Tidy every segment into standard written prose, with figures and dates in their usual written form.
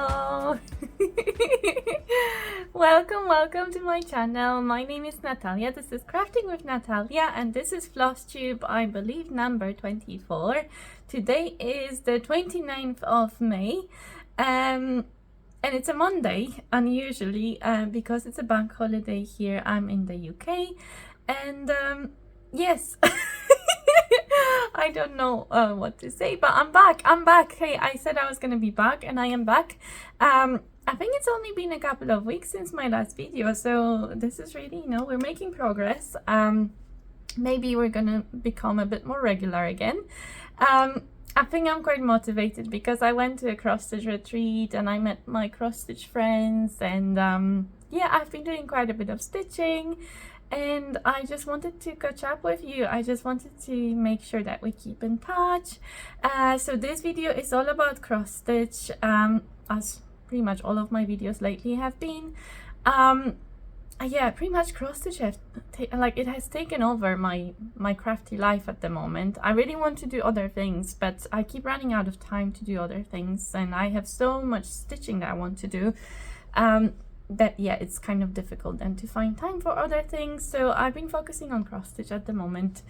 Hello! Welcome to my channel. My name is Natalia. This is Crafting with Natalia and this is Flosstube, I believe number 24. Today is the 29th of May and it's a Monday, unusually, because it's a bank holiday here. I'm in the UK and yes. I don't know what to say, but I'm back. Hey, I said I was gonna be back and I am back. I think it's only been a couple of weeks since my last video, so this is really, we're making progress. Maybe we're gonna become a bit more regular again. I think I'm quite motivated because I went to a cross-stitch retreat and I met my cross-stitch friends and yeah, I've been doing quite a bit of stitching. And I just wanted to catch up with you. I just wanted to make sure that we keep in touch. So this video is all about cross stitch, as pretty much all of my videos lately have been. Yeah, pretty much cross stitch it has taken over my crafty life at the moment. I really want to do other things, but I keep running out of time to do other things, and I have so much stitching that I want to do. That yeah, it's kind of difficult then to find time for other things, so I've been focusing on cross stitch at the moment.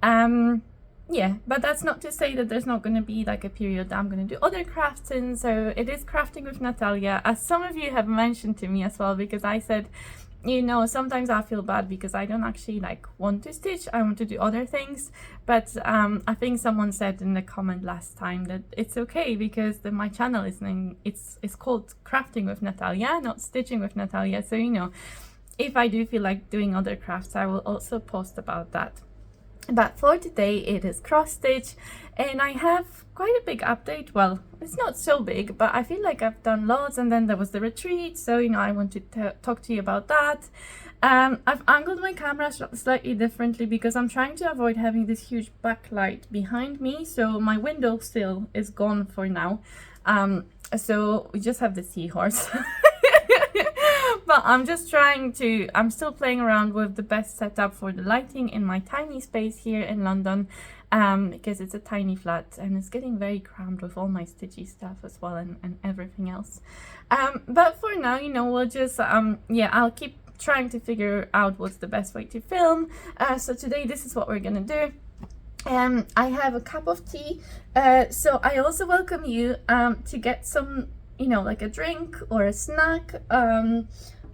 Yeah, but that's not to say that there's not going to be like a period that I'm going to do other crafts in. So it is Crafting with Natalia, as some of you have mentioned to me as well, because I said, sometimes I feel bad because I don't actually want to stitch. I want to do other things, but I think someone said in the comment last time that it's okay because my channel is it's called Crafting with Natalia, not Stitching with Natalia. So if I do feel like doing other crafts, I will also post about that. But for today it is cross stitch, and I have quite a big update. Well, it's not so big, but I feel like I've done lots, and then there was the retreat, so I want to talk to you about that. I've angled my camera slightly differently because I'm trying to avoid having this huge backlight behind me, so my window sill is gone for now. So we just have the seahorse. But I'm still playing around with the best setup for the lighting in my tiny space here in London, because it's a tiny flat and it's getting very crammed with all my stitchy stuff as well and everything else. But for now, we'll just, yeah, I'll keep trying to figure out what's the best way to film. So today, this is what we're gonna do. I have a cup of tea, so I also welcome you to get some, like a drink or a snack,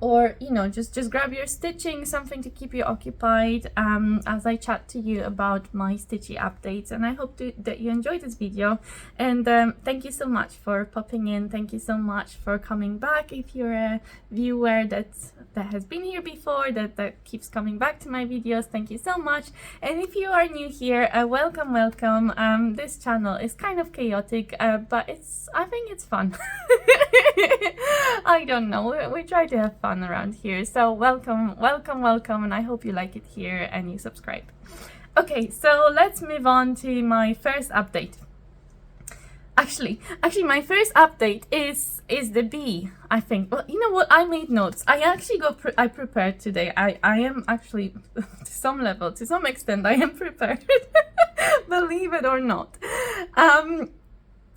or just grab your stitching, something to keep you occupied, as I chat to you about my stitchy updates. And I hope that you enjoyed this video, and thank you so much for popping in. Thank you so much for coming back. If you're a viewer that has been here before, that keeps coming back to my videos, thank you so much. And if you are new here, welcome. This channel is kind of chaotic, but I think it's fun. I don't know, we try to have fun around here, so welcome, and I hope you like it here and you subscribe. Okay, so let's move on to my first update. Actually, my first update is the bee, I think. Well, you know what? I made notes. I prepared today. I am actually, to some extent, I am prepared. Believe it or not.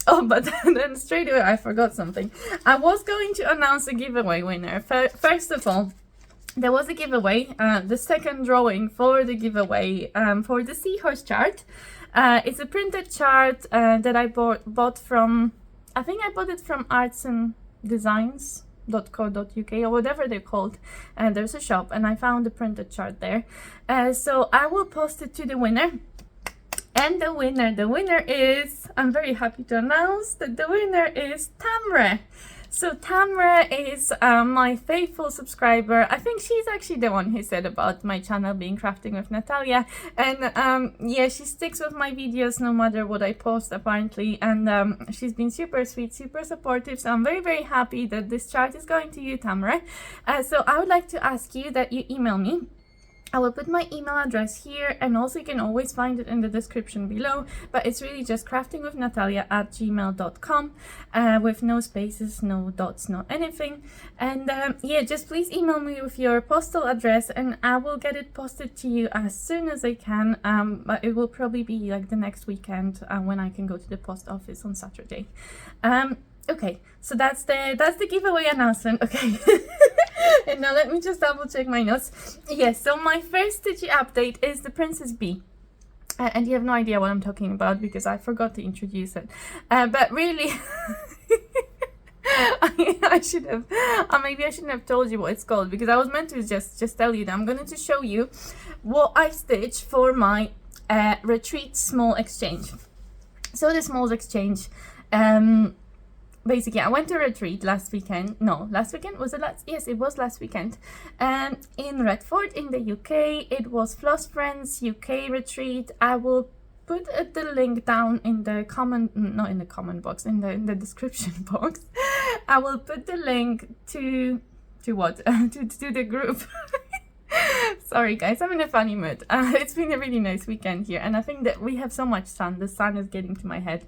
Oh, but then straight away I forgot something. I was going to announce a giveaway winner. First of all, there was a giveaway, the second drawing for the giveaway for the seahorse chart. It's a printed chart that I bought from, I think I bought it from artsanddesigns.co.uk or whatever they're called. There's a shop and I found the printed chart there. So I will post it to the winner. And the winner is, I'm very happy to announce that the winner is Tamre. So Tamre is my faithful subscriber. I think she's actually the one who said about my channel being Crafting with Natalia. And yeah, she sticks with my videos no matter what I post apparently. And she's been super sweet, super supportive. So I'm very, very happy that this chart is going to you, Tamre. So I would like to ask you that you email me. I will put my email address here, and also you can always find it in the description below, but it's really just craftingwithnatalia@gmail.com, with no spaces, no dots, no anything. And yeah, just please email me with your postal address and I will get it posted to you as soon as I can, but it will probably be like the next weekend when I can go to the post office on Saturday. Okay, so that's the giveaway announcement. Okay. And now let me just double check my notes. Yes, so my first stitchy update is the Princess Bee. And you have no idea what I'm talking about because I forgot to introduce it. But really, I should have, maybe I shouldn't have told you what it's called, because I was meant to just tell you that I'm going to show you what I stitched for my retreat small exchange. So the small exchange, basically, I went to a retreat last weekend. No, last weekend? Was it last? Yes, it was last weekend. In Redford, in the UK. It was Floss Friends UK retreat. I will put the link down in the comment, not in the comment box, in the description box. I will put the link to what? to the group. Sorry guys, I'm in a funny mood. It's been a really nice weekend here, and I think that we have so much sun. The sun is getting to my head.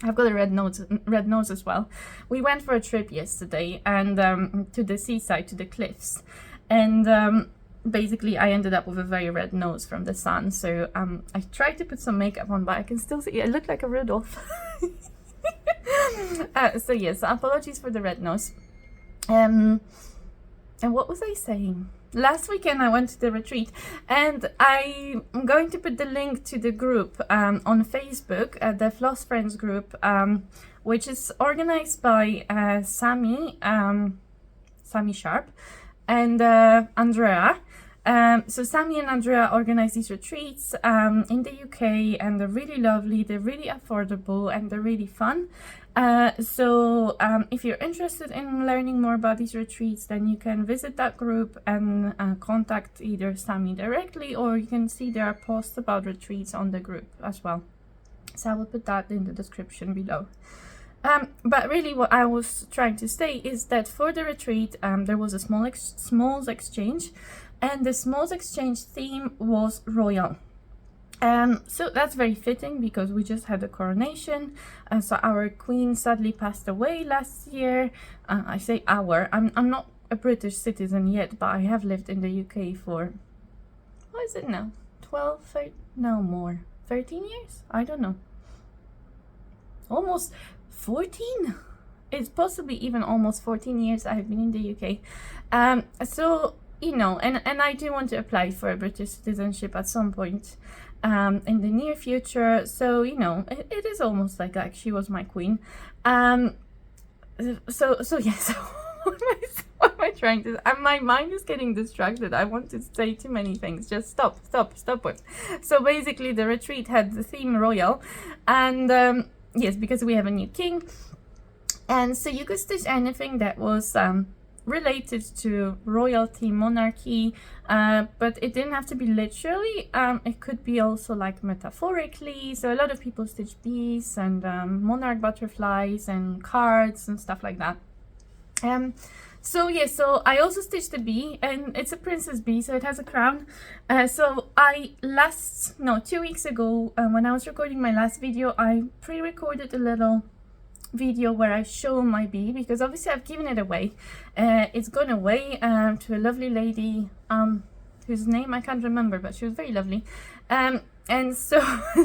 I've got a red nose as well. We went for a trip yesterday and to the seaside, to the cliffs, and basically I ended up with a very red nose from the sun. So I tried to put some makeup on, but I can still see I look like a Rudolph. So yes, apologies for the red nose. And what was I saying? Last weekend I went to the retreat, and I'm going to put the link to the group on Facebook, the Floss Friends group, which is organized by Sammy Sharp and Andrea. So Sammy and Andrea organize these retreats in the UK, and they're really lovely, they're really affordable, and they're really fun. So if you're interested in learning more about these retreats, then you can visit that group and contact either Sammy directly, or you can see there are posts about retreats on the group as well. So I will put that in the description below. But really what I was trying to say is that for the retreat, there was a smalls exchange, and the smalls exchange theme was royal. So that's very fitting because we just had a coronation. So our queen sadly passed away last year. I say our, I'm not a British citizen yet, but I have lived in the UK for, what is it now? 12, 13, no more, 13 years? I don't know. Almost 14? It's possibly even almost 14 years I've been in the UK. So, you know, and I do want to apply for a British citizenship at some point in the near future. So, you know, it is almost like she was my queen. So yes. What am I trying to? My mind is getting distracted. I want to say too many things. Just stop it. So basically, the retreat had the theme royal, and yes, because we have a new king, and so you could stitch anything that was related to royalty, monarchy, but it didn't have to be literally. It could be also like metaphorically. So a lot of people stitch bees and monarch butterflies and cards and stuff like that. So yeah, so I also stitched a bee, and it's a princess bee, so it has a crown. So 2 weeks ago, when I was recording my last video, I pre-recorded a little video where I show my bee, because obviously I've given it away. It's gone away to a lovely lady whose name I can't remember, but she was very lovely. And so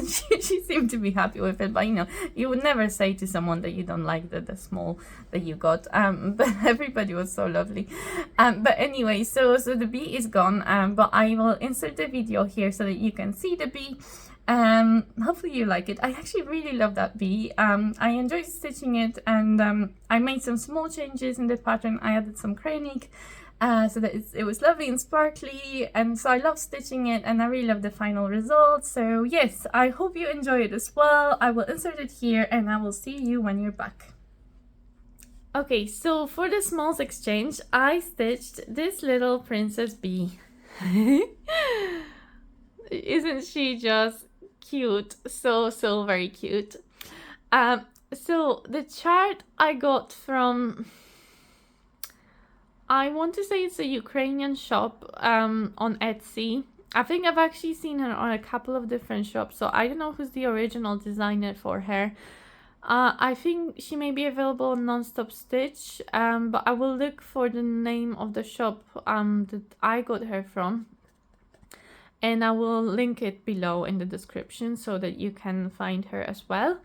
she seemed to be happy with it, but you know, you would never say to someone that you don't like the small that you got. But everybody was so lovely. But anyway, so the bee is gone, but I will insert the video here so that you can see the bee. Hopefully you like it. I actually really love that bee. I enjoyed stitching it, and I made some small changes in the pattern. I added some cranic, so that it was lovely and sparkly, and so I love stitching it, and I really love the final result. So yes, I hope you enjoy it as well. I will insert it here, and I will see you when you're back. Okay, so for the smalls exchange, I stitched this little princess bee. Isn't she just cute? So very cute. So the chart I got from, I want to say it's a Ukrainian shop on Etsy. I think I've actually seen her on a couple of different shops, so I don't know who's the original designer for her. I think she may be available on Non-Stop Stitch, but I will look for the name of the shop that I got her from. and I will link it below in the description so that you can find her as well.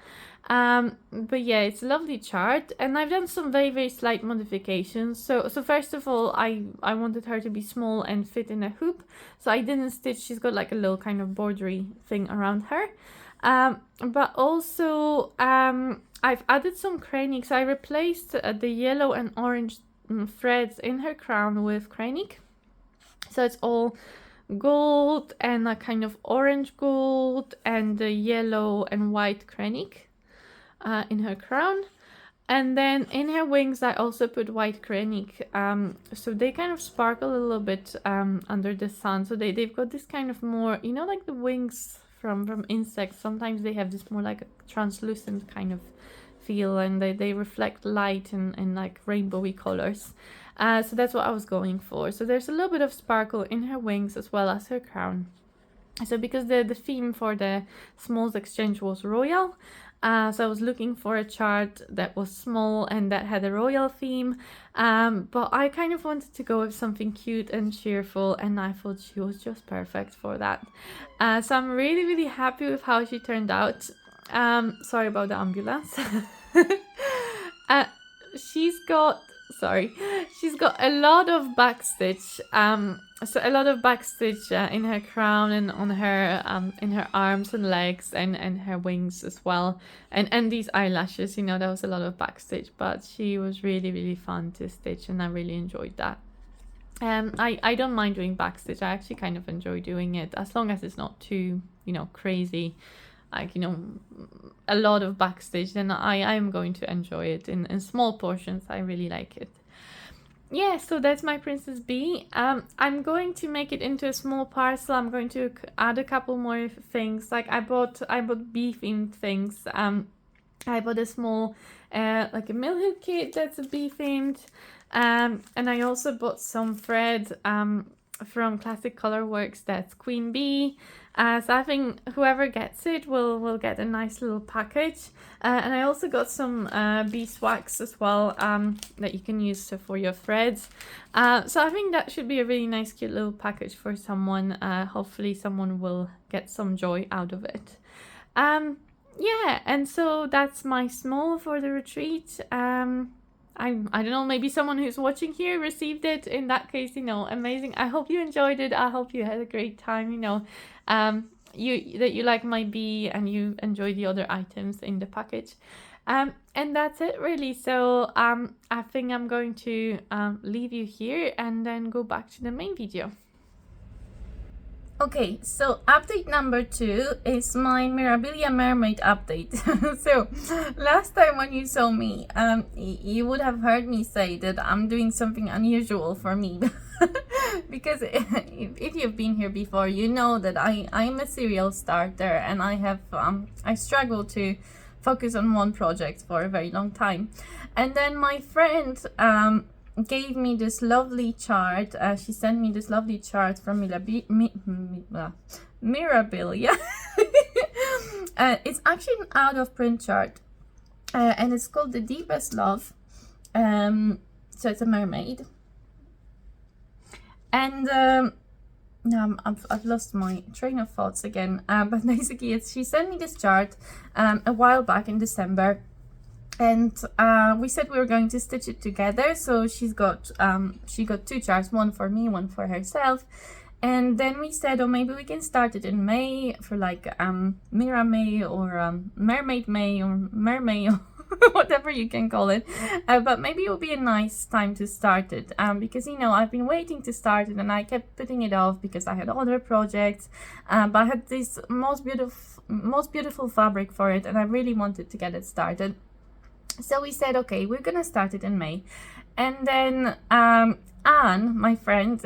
But yeah, it's a lovely chart, and I've done some very slight modifications. So first of all, I wanted her to be small and fit in a hoop, so I didn't stitch. She's got like a little kind of bordery thing around her, but also I've added some cranic. So I replaced the yellow and orange threads in her crown with cranic, so it's all gold and a kind of orange gold and the yellow and white cranic in her crown. And then in her wings I also put white cranic, so they kind of sparkle a little bit under the sun. So they've got this kind of more, you know, like the wings from insects, sometimes they have this more like a translucent kind of feel, and they reflect light in like rainbowy colors. So that's what I was going for. So there's a little bit of sparkle in her wings as well as her crown. So because the theme for the Smalls Exchange was royal, so I was looking for a chart that was small and that had a royal theme, but I kind of wanted to go with something cute and cheerful, and I thought she was just perfect for that. So I'm really happy with how she turned out. Sorry about the ambulance. She's got a lot of backstitch, so a lot of backstitch in her crown and on her in her arms and legs and her wings as well, and these eyelashes, you know, that was a lot of backstitch, but she was really fun to stitch, and I really enjoyed that. I don't mind doing backstitch. I actually kind of enjoy doing it, as long as it's not too, you know, crazy, like, you know, a lot of backstitch, then I am going to enjoy it in small portions. I really like it. Yeah, so that's my Princess Bee. I'm going to make it into a small parcel. I'm going to add a couple more things. Like I bought bee themed things. I bought a small like a mill hook kit that's a bee themed, and I also bought some thread from Classic Colorworks that's Queen Bee. So I think whoever gets it will get a nice little package. And I also got some beeswax as well, that you can use for your threads. So I think that should be a really nice cute little package for someone. Hopefully someone will get some joy out of it. Yeah, and so that's my small for the retreat. I don't know, maybe someone who's watching here received it. In that case, you know, amazing. I hope you enjoyed it. I hope you had a great time, you know, you like my bee and you enjoy the other items in the package. And that's it really. So I think I'm going to leave you here and then go back to the main video. Okay, so update number 2 is my Mirabilia mermaid update. So last time when you saw me, you would have heard me say that I'm doing something unusual for me. Because if you've been here before, you know that I'm a serial starter, and I struggle to focus on one project for a very long time. And then my friend gave me this lovely chart. She sent me this lovely chart from Mirabilia. It's actually an out of print chart, and it's called The Deepest Love. So it's a mermaid, and now I've lost my train of thoughts again, but basically she sent me this chart a while back in December. And we said we were going to stitch it together. So she got 2 charts, one for me, one for herself. And then we said, oh, maybe we can start it in May for like Mira May or Mermaid May or Mermaid, or whatever you can call it. But maybe it would be a nice time to start it, because, you know, I've been waiting to start it and I kept putting it off because I had other projects. But I had this most beautiful fabric for it, and I really wanted to get it started. So we said, okay, we're gonna start it in May. And then Anne, my friend,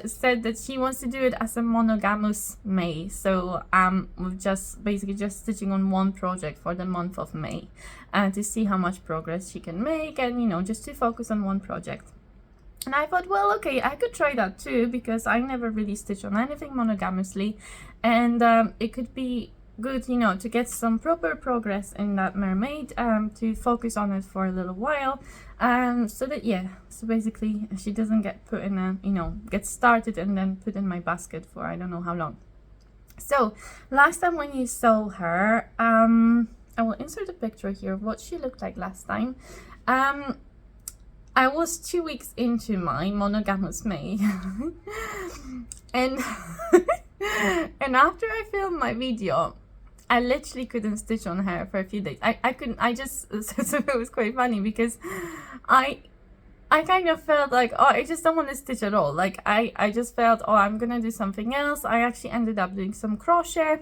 said that she wants to do it as a monogamous May. So we're basically just stitching on one project for the month of May, to see how much progress she can make, and, you know, just to focus on one project. And I thought, well, okay, I could try that too, because I never really stitch on anything monogamously, and it could be good, you know, to get some proper progress in that mermaid, to focus on it for a little while, so that, yeah, so basically she doesn't get put in a, you know, get started and then put in my basket for I don't know how long. So last time when you saw her, I will insert a picture here of what she looked like last time. I was 2 weeks into my monogamous May and and after I filmed my video, I literally couldn't stitch on her for a few days. I couldn't, I just, so it was quite funny because I kind of felt like, oh, I just don't want to stitch at all. Like I just felt, oh, I'm gonna do something else. I actually ended up doing some crochet.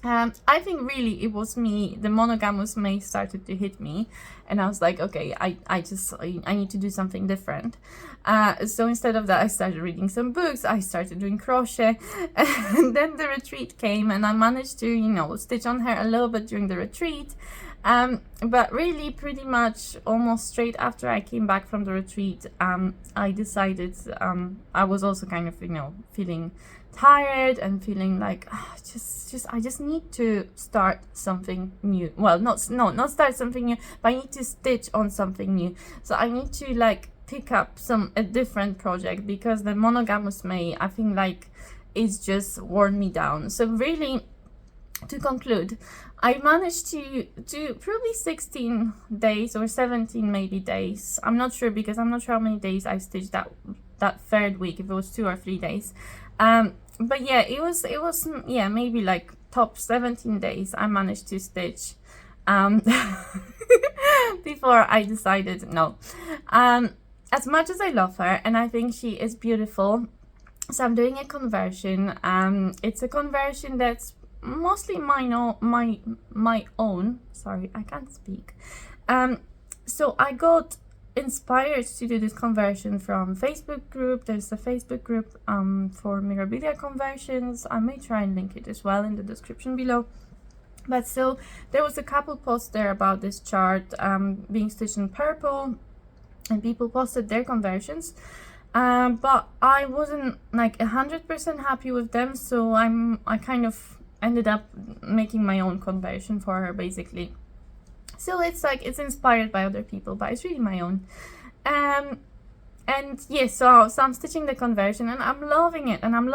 I think really it was me, the monogamous May started to hit me, and I was like, okay, I need to do something different. So instead of that, I started reading some books, I started doing crochet, and then the retreat came, and I managed to, you know, stitch on her a little bit during the retreat. But really pretty much almost straight after I came back from the retreat, I decided, I was also kind of, you know, feeling tired and feeling like I just need to start something new. Well, not start something new, but I need to stitch on something new. So I need to like pick up a different project, because the monogamous May, I think, like, it's just worn me down. So really, to conclude, I managed to do probably 16 days or 17 maybe days. I'm not sure, because I'm not sure how many days I stitched that third week, if it was 2 or 3 days. But yeah, it was yeah, maybe like top 17 days I managed to stitch before I decided no. As much as I love her and I think she is beautiful, so I'm doing a conversion. It's a conversion that's mostly my own. Sorry, I can't speak. So I got inspired to do this conversion from Facebook group. There's a Facebook group for Mirabilia conversions. I may try and link it as well in the description below. But so there was a couple posts there about this chart being stitched in purple, and people posted their conversions, but I wasn't like 100% happy with them, so I kind of ended up making my own conversion for her, basically. So it's like, it's inspired by other people, but it's really my own. And yes, so I'm stitching the conversion, and I'm loving it, and I'm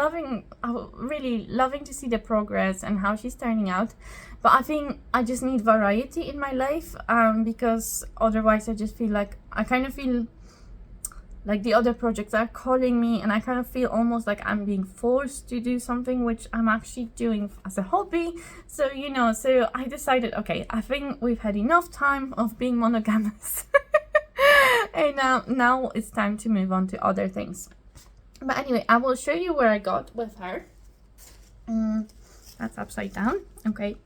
really loving to see the progress and how she's turning out. But I think I just need variety in my life, because otherwise I just feel like, I kind of feel like the other projects are calling me, and I kind of feel almost like I'm being forced to do something which I'm actually doing as a hobby. So, you know, so I decided, okay, I think we've had enough time of being monogamous. And now it's time to move on to other things. But anyway, I will show you where I got with her. That's upside down. Okay,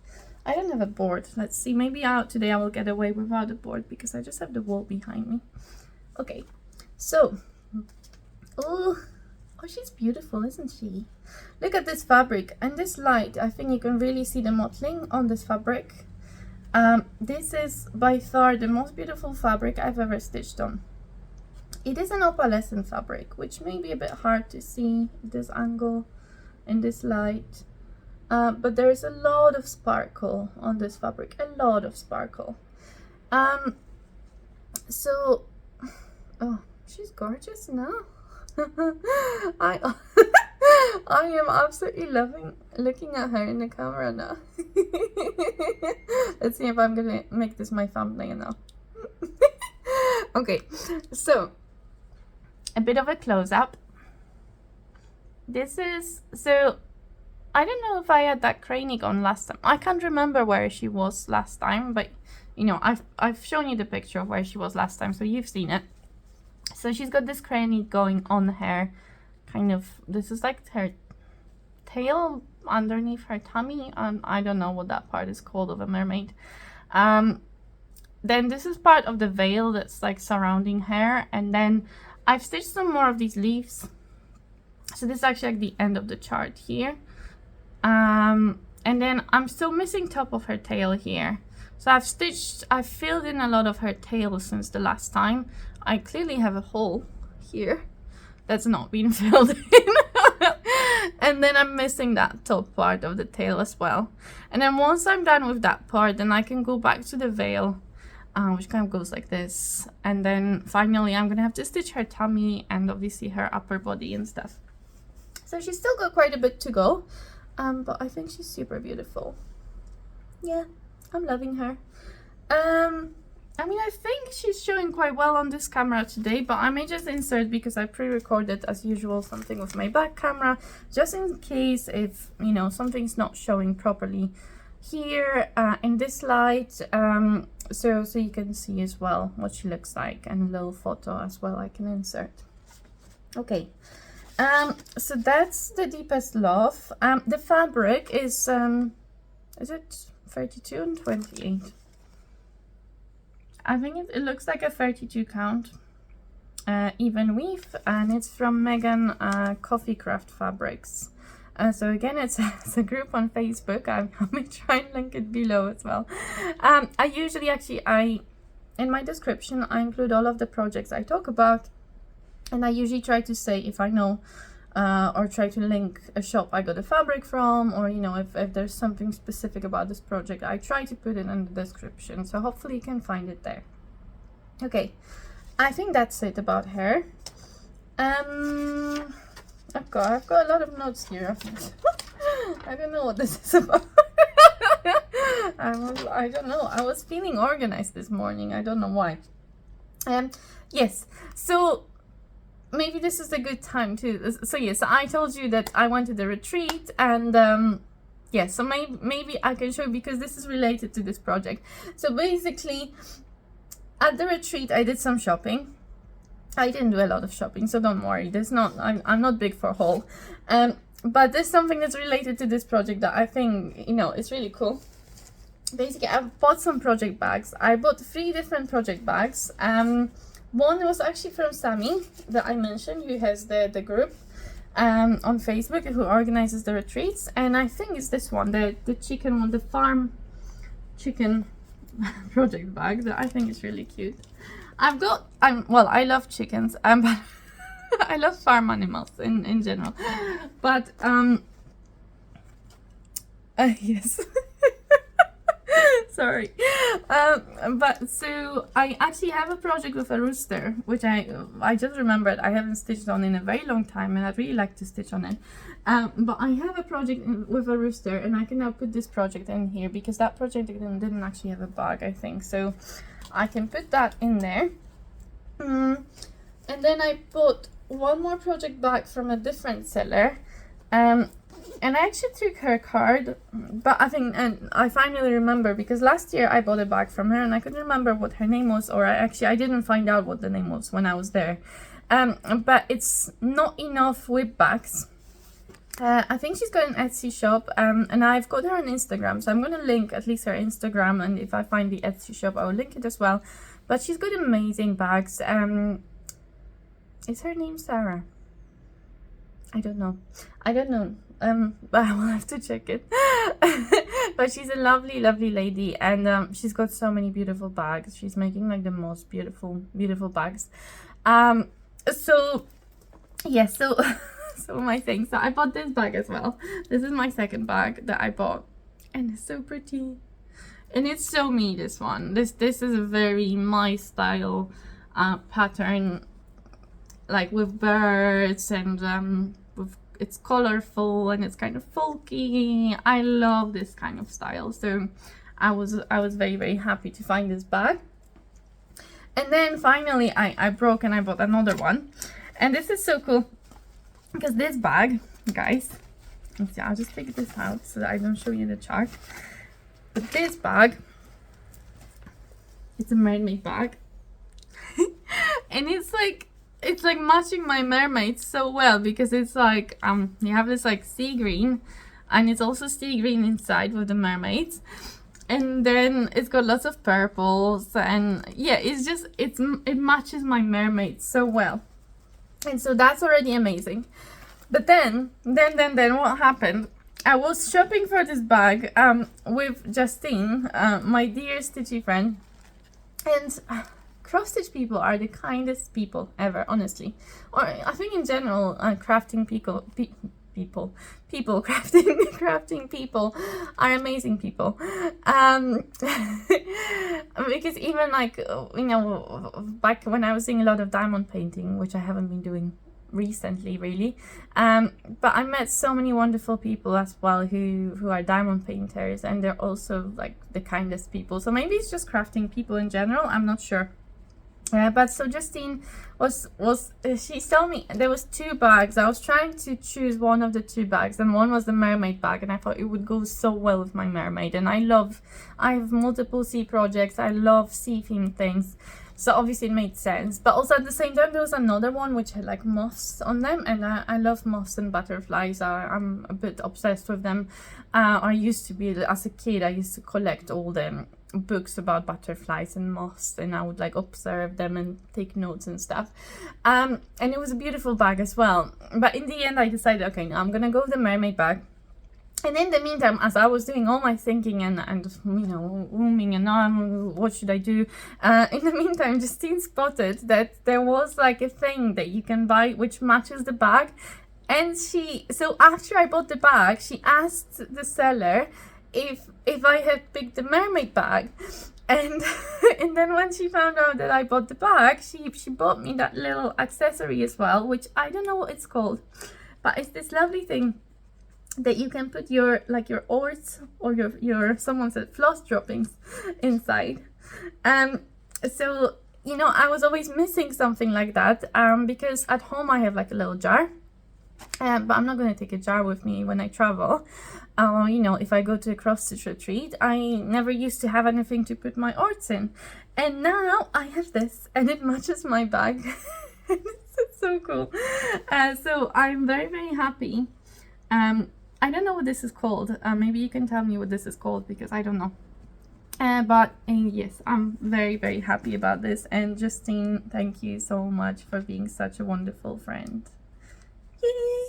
I don't have a board. Let's see, maybe today I will get away without a board, because I just have the wall behind me. Okay. So, oh, she's beautiful, isn't she? Look at this fabric and this light. I think you can really see the mottling on this fabric. This is by far the most beautiful fabric I've ever stitched on. It is an opalescent fabric, which may be a bit hard to see this angle in this light. But there is a lot of sparkle on this fabric, a lot of sparkle. So, oh, she's gorgeous now. I am absolutely loving looking at her in the camera now. Let's see if I'm gonna make this my thumbnail now. Okay, so a bit of a close-up. This is, so I don't know if I had that cranig on last time. I can't remember where she was last time, but you know, I've shown you the picture of where she was last time, so you've seen it. So she's got this cranny going on her, kind of, this is like her tail underneath her tummy. I don't know what that part is called of a mermaid. Then this is part of the veil that's like surrounding her, and then I've stitched some more of these leaves. So this is actually like the end of the chart here. And then I'm still missing top of her tail here. So I've filled in a lot of her tail since the last time. I clearly have a hole here that's not been filled in. And then I'm missing that top part of the tail as well. And then once I'm done with that part, then I can go back to the veil, which kind of goes like this. And then finally I'm gonna have to stitch her tummy and obviously her upper body and stuff. So she's still got quite a bit to go. But I think she's super beautiful. Yeah, I'm loving her. I mean, I think she's showing quite well on this camera today, but I may just insert, because I pre-recorded as usual something with my back camera, just in case if, you know, something's not showing properly here in this light, so you can see as well what she looks like, and a little photo as well I can insert. Okay, so that's the Deepest Love. The fabric is it 32 and 28? I think it looks like a 32 count even weave, and it's from Megan Coffee Craft Fabrics. So again, it's a group on Facebook. I may try and link it below as well. I usually in my description I include all of the projects I talk about, and I usually try to say if I know or try to link a shop I got a fabric from, or you know, if there's something specific about this project, I try to put it in the description, so hopefully you can find it there. Okay, I think that's it about her. I've got a lot of notes here. I don't know what this is about. I don't know, I was feeling organized this morning, I don't know why. Yes, so maybe this is a good time to, so yes, I told you that I went to the retreat, and yeah, so maybe I can show you, because this is related to this project. So basically at the retreat I did some shopping. I didn't do a lot of shopping, so don't worry, there's not, I'm not big for haul, but there's something that's related to this project that I think, you know, it's really cool. Basically I bought some project bags. I bought 3 different project bags. One was actually from Sammy that I mentioned, who has the group on Facebook, who organizes the retreats, and I think it's this one, the chicken one, the farm chicken project bag, that I think is really cute. Well, I love chickens, but I love farm animals in general, but yes. Sorry, but so I actually have a project with a rooster, which I just remembered I haven't stitched on in a very long time, and I'd really like to stitch on it. But I have a project with a rooster, and I can now put this project in here, because that project didn't actually have a bag, I think, so I can put that in there. And then I bought one more project bag from a different seller, and I actually took her card, but I think, and I finally remember, because last year I bought a bag from her and I couldn't remember what her name was, or I didn't find out what the name was when I was there. But it's Not Enough Whip Bags. I think she's got an Etsy shop, and I've got her on Instagram, so I'm going to link at least her Instagram, and if I find the Etsy shop I will link it as well. But she's got amazing bags. Is her name Sarah? I don't know, but I will have to check it. But she's a lovely lady, and she's got so many beautiful bags. She's making like the most beautiful bags. So yeah, so so my things. So I bought this bag as well. This is my second bag that I bought, and it's so pretty, and it's so me, this one. This is a very my style pattern, like with birds, and it's colorful and it's kind of folky. I love this kind of style, so I was very happy to find this bag. And then finally I broke and I bought another one, and this is so cool, because this bag, guys, let's see, I'll just take this out so that I don't show you the chart, but this bag, it's a mermaid bag. And it's like matching my mermaids so well, because it's like you have this like sea green, and it's also sea green inside with the mermaids, and then it's got lots of purples, and yeah, it's just it matches my mermaids so well, and so that's already amazing. But then what happened, I was shopping for this bag with Justine, my dear stitchy friend, and cross-stitch people are the kindest people ever, honestly. Or I think in general, crafting crafting people are amazing people. Because even like, you know, back when I was doing a lot of diamond painting, which I haven't been doing recently, really. But I met so many wonderful people as well who are diamond painters, and they're also like the kindest people. So maybe it's just crafting people in general, I'm not sure. But so Justine she told me there was 2 bags. I was trying to choose one of the 2 bags, and one was the mermaid bag, and I thought it would go so well with my mermaid. And I have multiple sea projects, I love sea themed things, so obviously it made sense. But also at the same time there was another one which had like moths on them, and I love moths and butterflies. I'm a bit obsessed with them. I used to be, as a kid, I used to collect all the books about butterflies and moths, and I would like observe them and take notes and stuff. And it was a beautiful bag as well. But in the end I decided, okay, now I'm gonna go with the mermaid bag. And in the meantime, as I was doing all my thinking and you know, rooming and what should I do, in the meantime Justine spotted that there was like a thing that you can buy which matches the bag. And so after I bought the bag, she asked the seller if I had picked the mermaid bag, and and then when she found out that I bought the bag, she bought me that little accessory as well, which I don't know what it's called, but it's this lovely thing that you can put your oars or your someone said floss droppings inside. So you know, I was always missing something like that, because at home I have like a little jar. But I'm not going to take a jar with me when I travel. You know, if I go to a cross-stitch retreat, I never used to have anything to put my arts in. And now I have this, and it matches my bag. It's so cool. So I'm very, very happy. I don't know what this is called. Maybe you can tell me what this is called, because I don't know. But yes, I'm very, very happy about this. And Justine, thank you so much for being such a wonderful friend. Yay!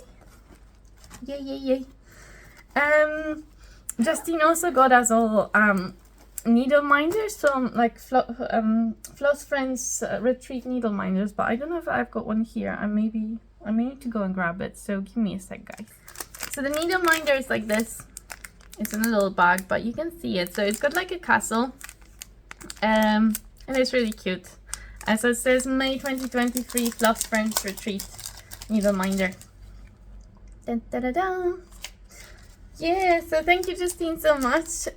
Yay, yay, yay. Justine also got us all needle minders from like Floss Friends retreat needle minders, but I don't know if I've got one here. I may need to go and grab it, so give me a sec, guys. So the needle minder is like this. It's in a little bag, but you can see it. So it's got like a castle, and it's really cute. So it says May 2023 Floss Friends retreat needle minder. Dun, da, da, da. Yeah, so thank you, Justine, so much.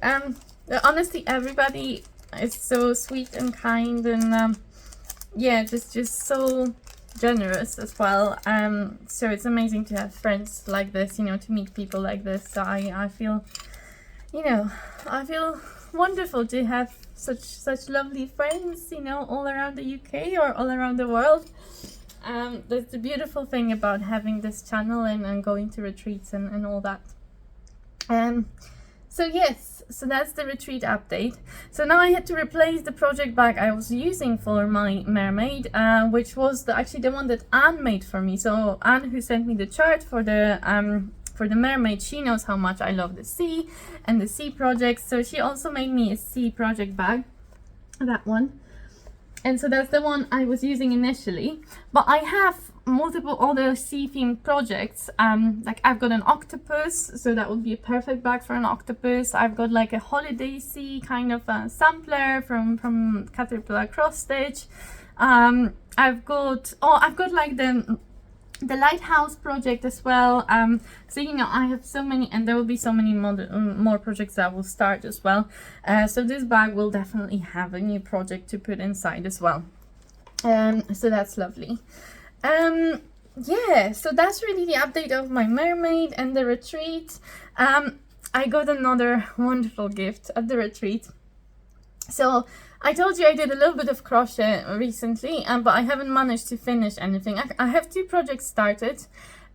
Honestly, everybody is so sweet and kind, and yeah, just so generous as well. So it's amazing to have friends like this, you know, to meet people like this. So I feel, you know, I feel wonderful to have such lovely friends, you know, all around the UK or all around the world. That's the beautiful thing about having this channel and going to retreats and all that. So yes, so that's the retreat update. So now I had to replace the project bag I was using for my mermaid, which was actually the one that Anne made for me. So Anne, who sent me the chart for the mermaid, she knows how much I love the sea and the sea projects. So she also made me a sea project bag, that one. And so that's the one I was using initially, but I have multiple other sea themed projects. Like I've got an octopus, so that would be a perfect bag for an octopus. I've got like a holiday sea kind of a sampler from Caterpillar Cross Stitch. I've got like the lighthouse project as well. So you know, I have so many, and there will be so many more projects that will start as well. So this bag will definitely have a new project to put inside as well. So that's lovely. Yeah, so that's really the update of my mermaid and the retreat. I got another wonderful gift at the retreat. So I told you I did a little bit of crochet recently, but I haven't managed to finish anything. I have 2 projects started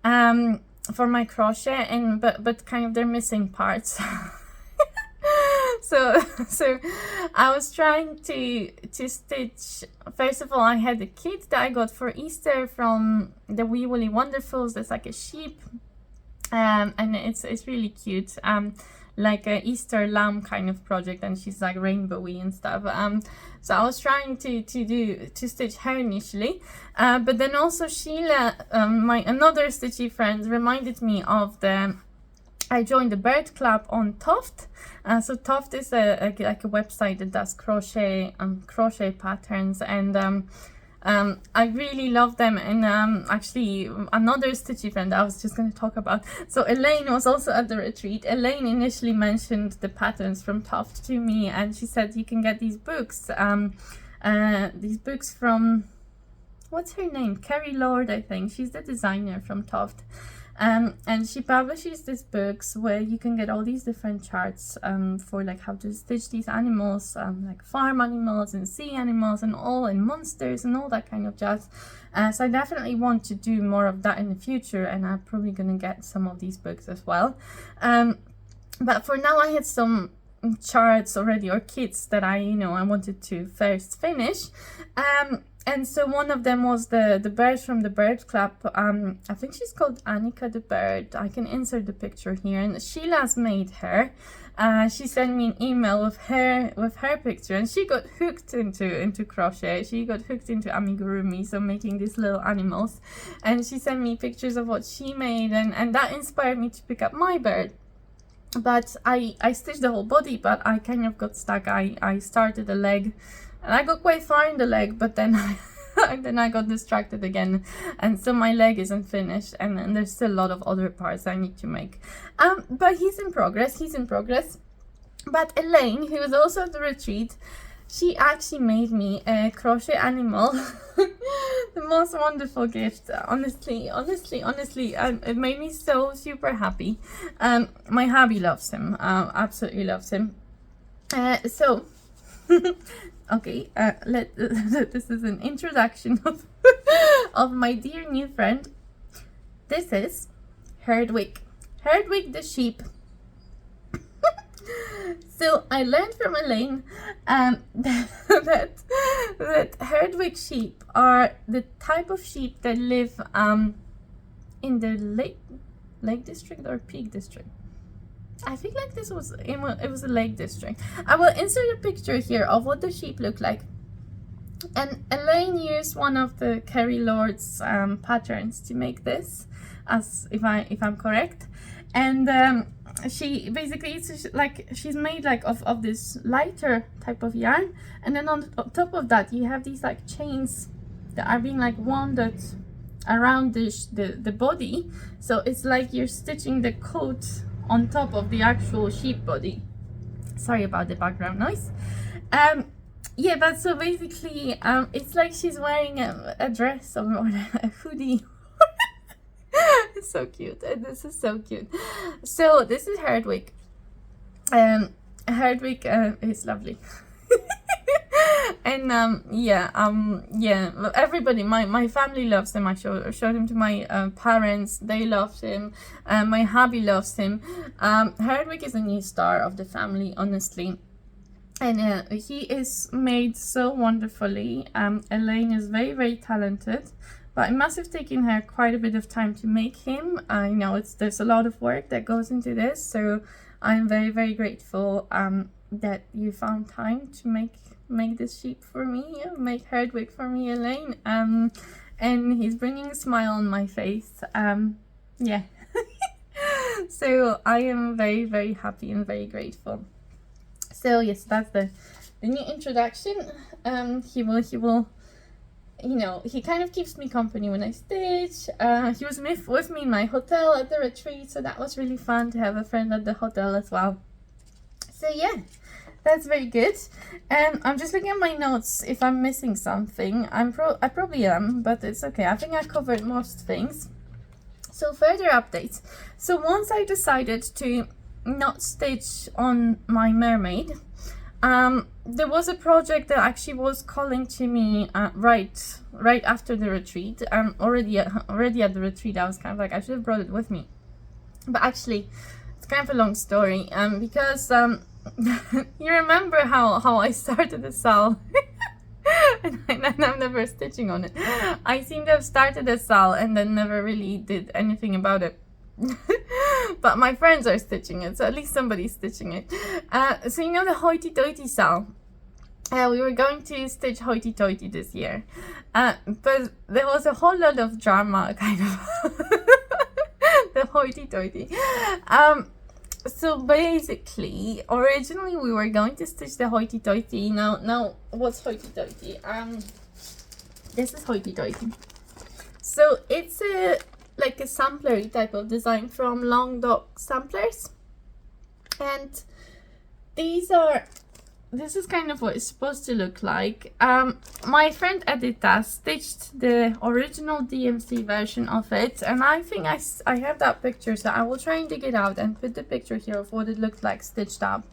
for my crochet, but kind of they're missing parts. So I was trying to stitch. First of all, I had a kit that I got for Easter from the Wee Woolly Wonderfuls. There's like a sheep, and it's really cute. Like a Easter lamb kind of project, and she's like rainbowy and stuff. So I was trying to stitch her initially, but then also Sheila, my another stitchy friend, reminded me of I joined the bird club on Toft. So Toft is like a website that does crochet patterns, and I really love them. And actually another stitchy friend I was just going to talk about, so Elaine was also at the retreat. Elaine initially mentioned the patterns from Toft to me, and she said you can get these books from, what's her name, Kerry Lord, I think. She's the designer from Toft. And she publishes these books where you can get all these different charts for like how to stitch these animals, like farm animals and sea animals and monsters and all that kind of jazz. So I definitely want to do more of that in the future, and I'm probably gonna get some of these books as well. But for now I had some charts already, or kits, that I wanted to first finish. And so one of them was the bird from the Bird Club. I think she's called Annika the Bird. I can insert the picture here. And Sheila's made her. She sent me an email with her picture, and she got hooked into crochet. She got hooked into amigurumi, so making these little animals. And she sent me pictures of what she made, and that inspired me to pick up my bird. But I stitched the whole body, but I kind of got stuck. I started the leg, and I got quite far in the leg, but then I got distracted again, and so my leg isn't finished, and there's still a lot of other parts I need to make. But he's in progress. But Elaine, who was also at the retreat, she actually made me a crochet animal. The most wonderful gift, honestly, it made me so super happy. My hubby loves him, absolutely loves him. So okay, this is an introduction of my dear new friend. This is Herdwick the sheep. So I learned from Elaine that Herdwick sheep are the type of sheep that live in the Lake District or Peak District. I think like it was a Lake District. I will insert a picture here of what the sheep look like. And Elaine used one of the Kerry Lord's patterns to make this, as if I'm correct. And she basically, she's made like of this lighter type of yarn, and then on top of that you have these like chains that are being like wounded around the body, so it's like you're stitching the coat on top of the actual sheep body. Sorry about the background noise. Yeah, but so basically it's like she's wearing a dress or a hoodie. It's so cute. This is so cute. So this is Herdwick. Herdwick is lovely. And everybody, my family loves him. I showed him to my parents. They loved him. My hubby loves him. Herdwick is a new star of the family, honestly. And he is made so wonderfully. Elaine is very, very talented. But it must have taken her quite a bit of time to make him. I know there's a lot of work that goes into this, so I'm very, very grateful that you found time to make this sheep for me, make Herdwick for me, Elaine. And he's bringing a smile on my face. Yeah. So I am very, very happy and very grateful. So yes, that's the new introduction. He will. He kind of keeps me company when I stitch. He was with me in my hotel at the retreat, so that was really fun to have a friend at the hotel as well. So yeah, that's very good. I'm just looking at my notes if I'm missing something. I probably am, but it's okay. I think I covered most things. So further updates. So once I decided to not stitch on my mermaid, there was a project that actually was calling to me right after the retreat. Already at the retreat, I was kind of like, I should have brought it with me. But actually, it's kind of a long story. Because you remember how I started a SAL, and I'm never stitching on it. I seem to have started a SAL and then never really did anything about it. But my friends are stitching it, so at least somebody's stitching it. So the Hoity Toity SAL. We were going to stitch Hoity Toity this year, but there was a whole lot of drama, kind of. The Hoity Toity. So basically, originally we were going to stitch the Hoity Toity. Now, what's Hoity Toity? This is Hoity Toity. So it's a like a sampler type of design from Long Dog Samplers, and this is kind of what it's supposed to look like. My friend Edita stitched the original DMC version of it, and I think I have that picture, so I will try and dig it out and put the picture here of what it looked like stitched up.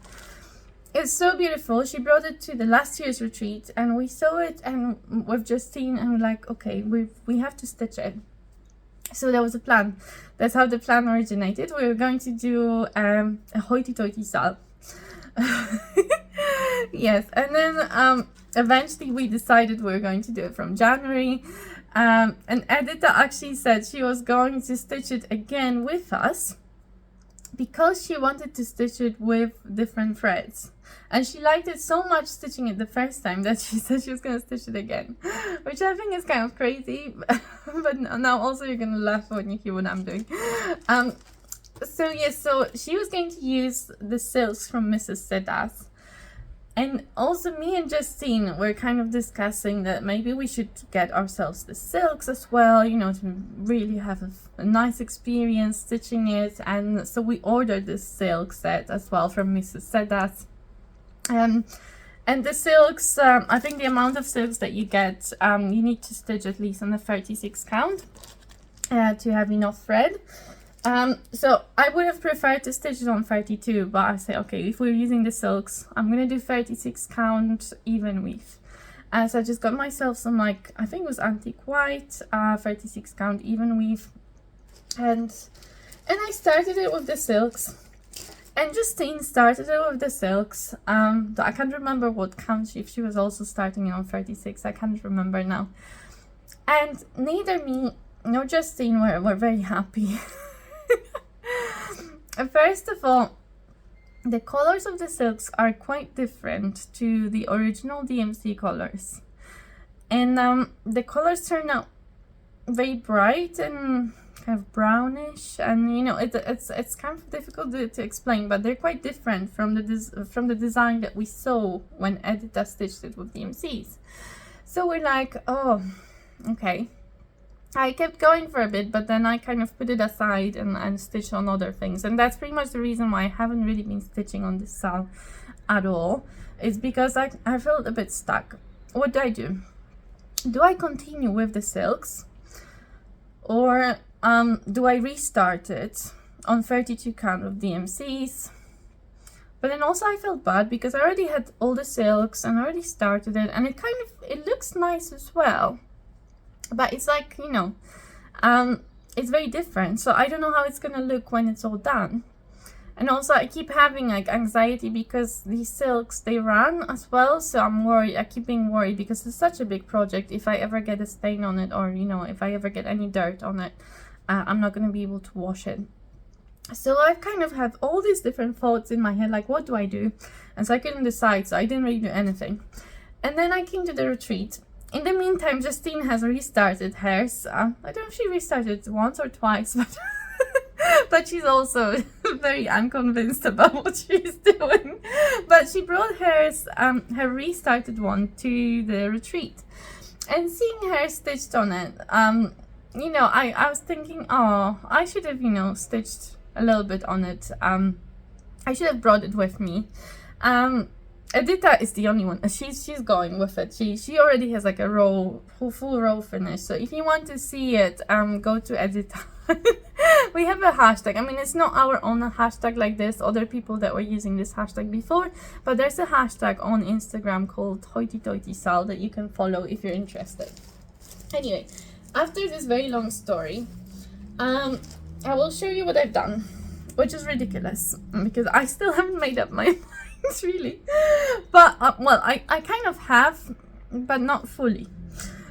It's so beautiful. She brought it to the last year's retreat, and we saw it and we've just seen, and we're like, okay, we have to stitch it. So there was a plan. That's how the plan originated. We were going to do a Hoity Toity style. Yes, and then eventually we decided we were going to do it from January, and Edita actually said she was going to stitch it again with us because she wanted to stitch it with different threads, and she liked it so much stitching it the first time that she said she was going to stitch it again, which I think is kind of crazy. But now also you're going to laugh when you hear what I'm doing. So yes, so she was going to use the silks from Mrs. Sedas. And also me and Justine were kind of discussing that maybe we should get ourselves the silks as well, you know, to really have a nice experience stitching it. And so we ordered this silk set as well from Mrs. Sedas. And the silks, I think the amount of silks that you get, you need to stitch at least on the 36 count to have enough thread. So I would have preferred to stitch it on 32, but I say, okay, if we're using the silks, I'm gonna do 36 count even weave. So I just got myself some, like, I think it was antique white, 36 count even weave, and I started it with the silks, and Justine started it with the silks. I can't remember what count if she was also starting it on 36, I can't remember now. And neither me nor Justine were very happy. First of all, the colors of the silks are quite different to the original DMC colors, and the colors turn out very bright and kind of brownish, and you know it's kind of difficult to explain, but they're quite different from the design that we saw when Edita stitched it with DMCs. So we're like, oh, okay. I kept going for a bit, but then I kind of put it aside and stitched on other things. And that's pretty much the reason why I haven't really been stitching on this style at all. It's because I felt a bit stuck. What do? Do I continue with the silks? Or do I restart it on 32 count of DMCs? But then also I felt bad because I already had all the silks and already started it. And it looks nice as well. But it's like, you know, it's very different. So I don't know how it's gonna look when it's all done. And also I keep having like anxiety because these silks, they run as well. So I'm worried, I keep being worried because it's such a big project. If I ever get a stain on it, or, you know, if I ever get any dirt on it, I'm not gonna be able to wash it. So I kind of have all these different thoughts in my head, like what do I do? And so I couldn't decide, so I didn't really do anything. And then I came to the retreat. In the meantime, Justine has restarted hers. I don't know if she restarted once or twice, but but she's also very unconvinced about what she's doing. But she brought hers, her restarted one, to the retreat, and seeing her stitched on it, you know, I was thinking, oh, I should have, you know, stitched a little bit on it. I should have brought it with me. Edita is the only one. She's going with it. She already has like a row, full row finish. So if you want to see it, go to Edita. We have a hashtag. I mean, it's not our own hashtag like this. Other people that were using this hashtag before, but there's a hashtag on Instagram called Hoity Toity Sal that you can follow if you're interested. Anyway, after this very long story, I will show you what I've done, which is ridiculous because I still haven't made up my mind. Really, but well, I kind of have, but not fully.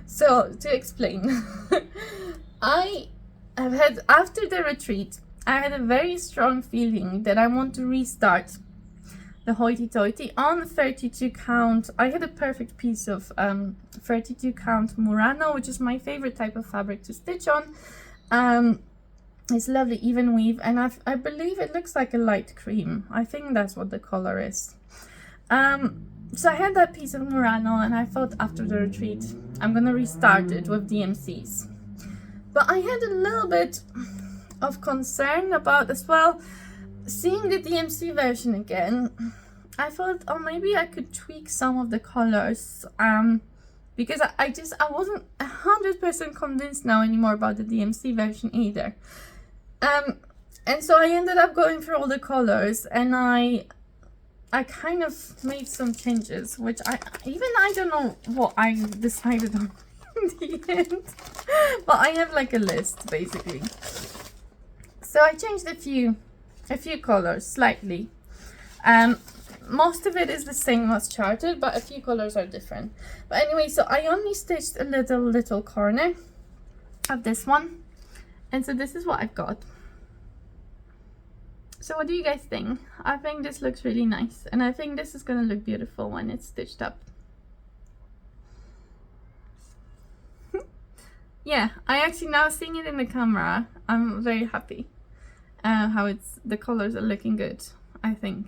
So to explain, I have had, after the retreat, I had a very strong feeling that I want to restart the Hoity Toity on 32 count. I had a perfect piece of 32 count Murano, which is my favorite type of fabric to stitch on. It's lovely even weave, and I believe it looks like a light cream. I think that's what the color is. So I had that piece of Murano, and I thought after the retreat I'm gonna restart it with DMCs. But I had a little bit of concern about as well seeing the DMC version again. I thought, oh, maybe I could tweak some of the colors, because I wasn't 100% convinced now anymore about the DMC version either. And so I ended up going through all the colors, and I kind of made some changes, which I don't know what I decided on in the end, but I have like a list basically. So I changed a few colors slightly. Most of it is the same as charted, but a few colors are different. But anyway, so I only stitched a little corner of this one, and so this is what I've got. So what do you guys think? I think this looks really nice, and I think this is gonna look beautiful when it's stitched up. Yeah, I actually now seeing it in the camera, I'm very happy how the colors are looking good, I think.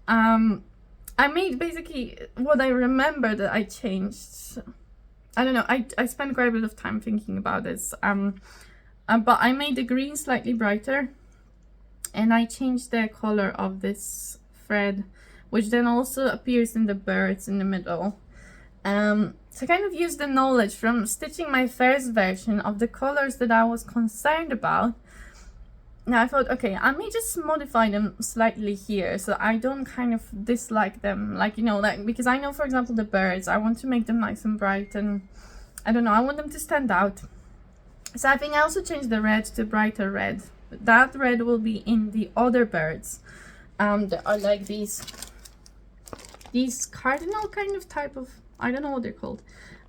I made basically what I remember that I changed. I don't know, I spent quite a bit of time thinking about this. But I made the green slightly brighter, and I changed the color of this thread, which then also appears in the birds in the middle. So I kind of used the knowledge from stitching my first version of the colors that I was concerned about. Now I thought, okay, I may just modify them slightly here so I don't kind of dislike them, like, you know, like, because I know, for example, the birds, I want to make them nice and bright, and I don't know, I want them to stand out. So I think I also changed the red to brighter red. That red will be in the other birds. There are like these cardinal kind of type of, I don't know what they're called,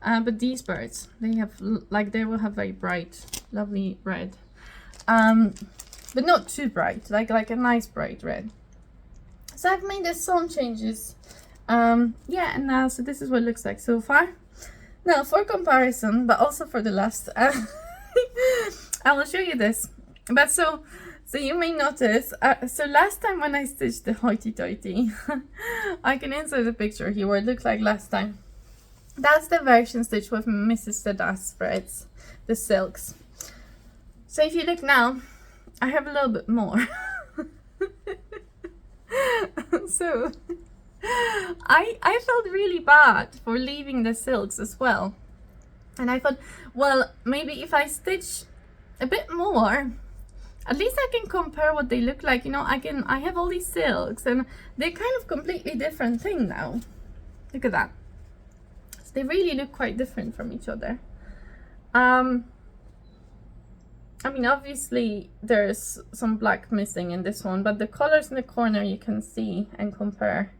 but these birds, they have like, they will have very bright, lovely red, but not too bright, like a nice bright red. So I've made some changes. Yeah, and now so this is what it looks like so far. Now for comparison, but also for the last, I will show you this. But so you may notice, so last time when I stitched the Hoity Toity, I can insert a picture here where it looked like last time. That's the version stitched with Mrs. Seda's threads, the silks. So if you look now, I have a little bit more. So I felt really bad for leaving the silks as well. And I thought, well, maybe if I stitch a bit more, at least I can compare what they look like. You know, I have all these silks, and they're kind of completely different thing now. Look at that. So they really look quite different from each other. I mean, obviously there's some black missing in this one, but the colors in the corner you can see and compare.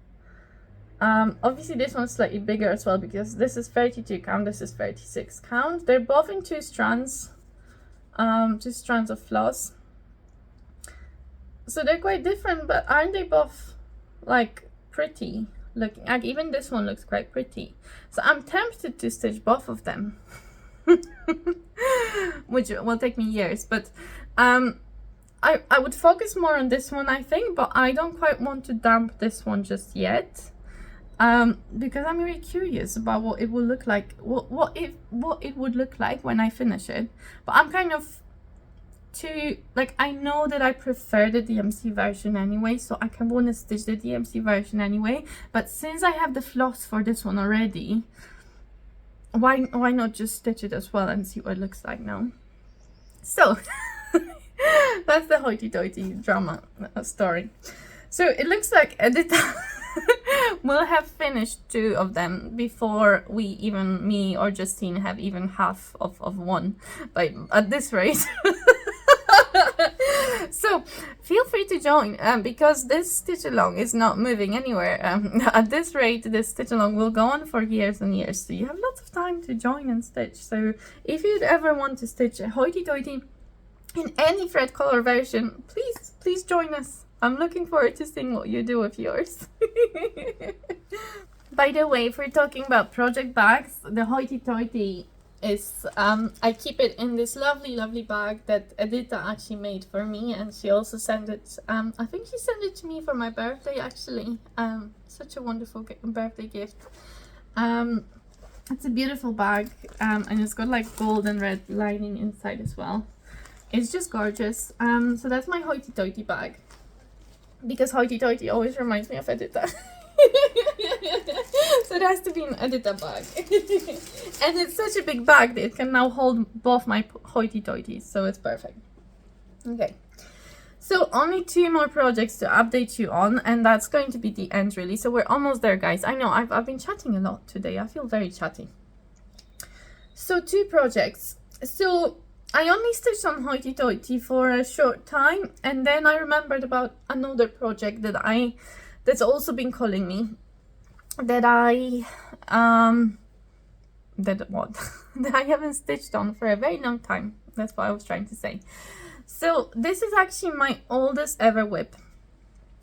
Obviously this one's slightly bigger as well, because this is 32 count, this is 36 count. They're both in 2 strands, 2 strands of floss. So they're quite different, but aren't they both like pretty looking? Like even this one looks quite pretty. So I'm tempted to stitch both of them. Which will take me years, but I would focus more on this one, I think, but I don't quite want to dump this one just yet, because I'm really curious about what it will look like, what it would look like when I finish it. But I'm kind of I know that I prefer the DMC version anyway, so I can want to stitch the DMC version anyway, but since I have the floss for this one already, why not just stitch it as well and see what it looks like now. So that's the Hoity Toity drama story. So it looks like Edita will have finished 2 of them before me or Justine have even half of one, but at this rate. So feel free to join, because this stitch along is not moving anywhere. At this rate, this stitch along will go on for years and years, so you have lots of time to join and stitch. So if you'd ever want to stitch a Hoity Toity in any thread color version, please join us. I'm looking forward to seeing what you do with yours. By the way, if we're talking about project bags, the Hoity Toity is I keep it in this lovely bag that Edita actually made for me, and she also sent it, I think she sent it to me for my birthday actually. Such a wonderful birthday gift. It's a beautiful bag, and it's got like gold and red lining inside as well. It's just gorgeous. So that's my Hoity Toity bag, because Hoity Toity always reminds me of Edita. So it has to be an Edita bag. And it's such a big bag that it can now hold both my Hoity Toities, so it's perfect. Okay, so only 2 more projects to update you on, and that's going to be the end really. So we're almost there, guys. I know I've been chatting a lot today. I feel very chatty. So 2 projects. So I only stitched on Hoity Toity for a short time, and then I remembered about another project that's also been calling me, that I that I haven't stitched on for a very long time. That's what I was trying to say. So this is actually my oldest ever whip,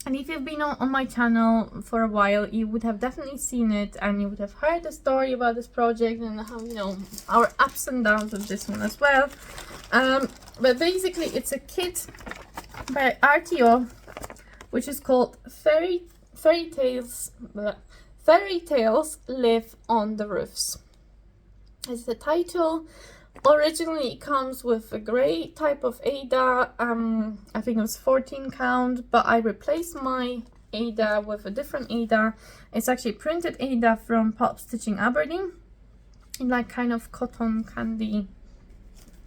and if you've been on my channel for a while, you would have definitely seen it, and you would have heard the story about this project and how, you know, our ups and downs of this one as well. But basically it's a kit by RTO, which is called Fairy Tales Live on the Roofs. It's the title. Originally it comes with a grey type of Ada, I think it was 14 count, but I replaced my Ada with a different Ada. It's actually printed Ada from Pop Stitching Aberdeen, in like kind of cotton candy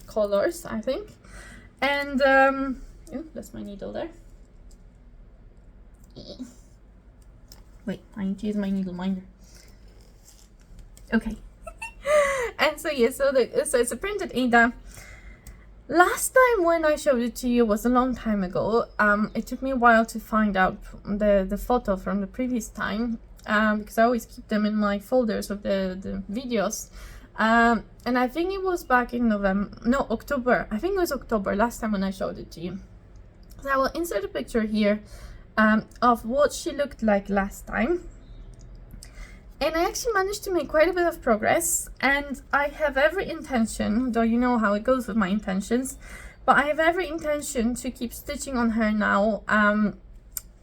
colors, I think. And oh, that's my needle there. Wait, I need to use my needle minder. Okay. And so yeah, so it's a printed Ada. Last time when I showed it to you was a long time ago. It took me a while to find out the photo from the previous time, because I always keep them in my folders of the videos. And I think it was back in October. I think it was October last time when I showed it to you. So I will insert a picture here of what she looked like last time. And I actually managed to make quite a bit of progress, and I have every intention, though you know how it goes with my intentions, but I have every intention to keep stitching on her now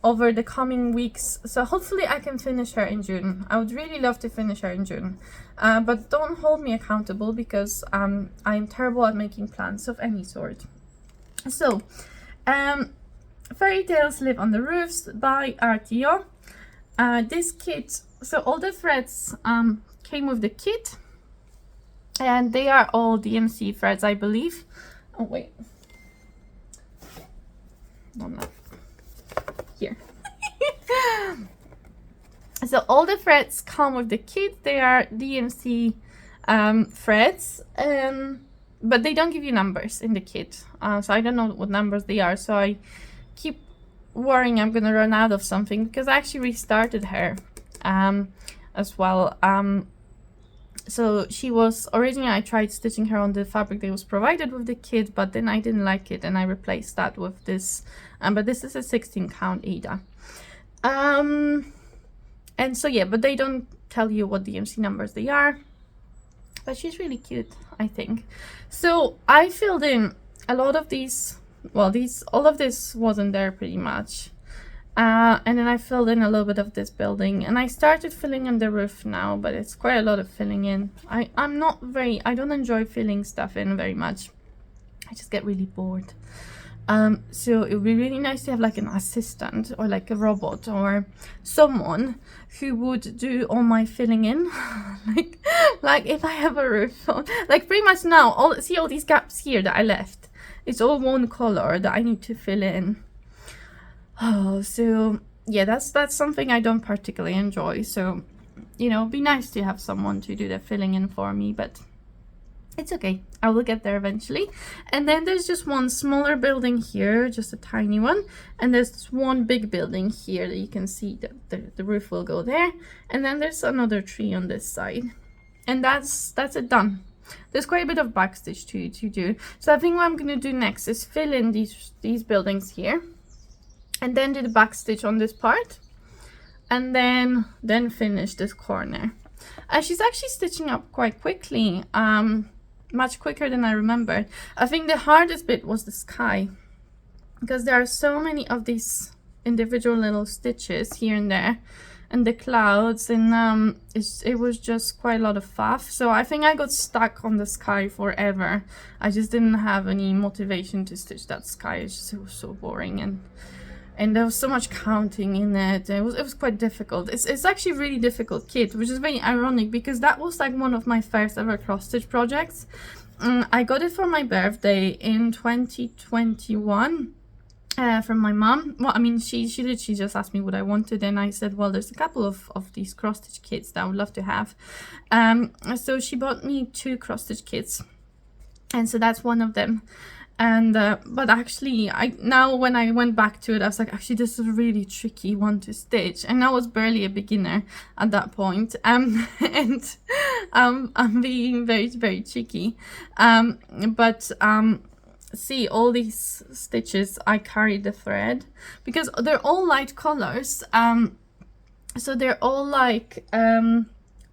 over the coming weeks. So hopefully I can finish her in June. I would really love to finish her in June, but don't hold me accountable, because I'm terrible at making plans of any sort. So Fairy Tales Live on the Roofs by RTO. This kit, so all the threads came with the kit, and they are all DMC threads, I believe. Oh wait, no, here. So all the threads come with the kit. They are DMC threads, but they don't give you numbers in the kit, so I don't know what numbers they are. So I keep worrying I'm gonna run out of something, because I actually restarted her as well. So she was originally, I tried stitching her on the fabric that was provided with the kit, but then I didn't like it and I replaced that with this, but this is a 16 count Ada. And so yeah, but they don't tell you what DMC numbers they are, but she's really cute, I think. So I filled in a lot of these. Well, all of this wasn't there pretty much, and then I filled in a little bit of this building, and I started filling in the roof now, but it's quite a lot of filling in. I don't enjoy filling stuff in very much. I just get really bored. So it would be really nice to have like an assistant, or like a robot, or someone who would do all my filling in. like if I have a roof, like pretty much now, see all these gaps here that I left. It's all one color that I need to fill in. Oh, so yeah, that's something I don't particularly enjoy. So, you know, it'd be nice to have someone to do the filling in for me, but it's okay. I will get there eventually. And then there's just one smaller building here, just a tiny one. And there's one big building here that you can see that the roof will go there. And then there's another tree on this side. And that's it done. There's quite a bit of backstitch to do. So I think what I'm going to do next is fill in these buildings here, and then do the backstitch on this part, and then finish this corner. She's actually stitching up quite quickly. much quicker than I remembered. I think the hardest bit was the sky, because there are so many of these individual little stitches here and there, and the clouds, and it was just quite a lot of faff. So I think I got stuck on the sky forever. I just didn't have any motivation to stitch that sky. It was so boring, and there was so much counting in it. It was quite difficult. It's actually a really difficult kit, which is very ironic, because that was like one of my first ever cross stitch projects. I got it for my birthday in 2021. From my mom. Well, I mean, she literally just asked me what I wanted, and I said, well, there's a couple of these cross stitch kits that I would love to have. So she bought me 2 cross stitch kits, and so that's one of them. And but actually, now when I went back to it, I was like, actually, this is a really tricky one to stitch, and I was barely a beginner at that point. And I'm being very, very cheeky. See, all these stitches, I carry the thread because they're all light colors. So they're all like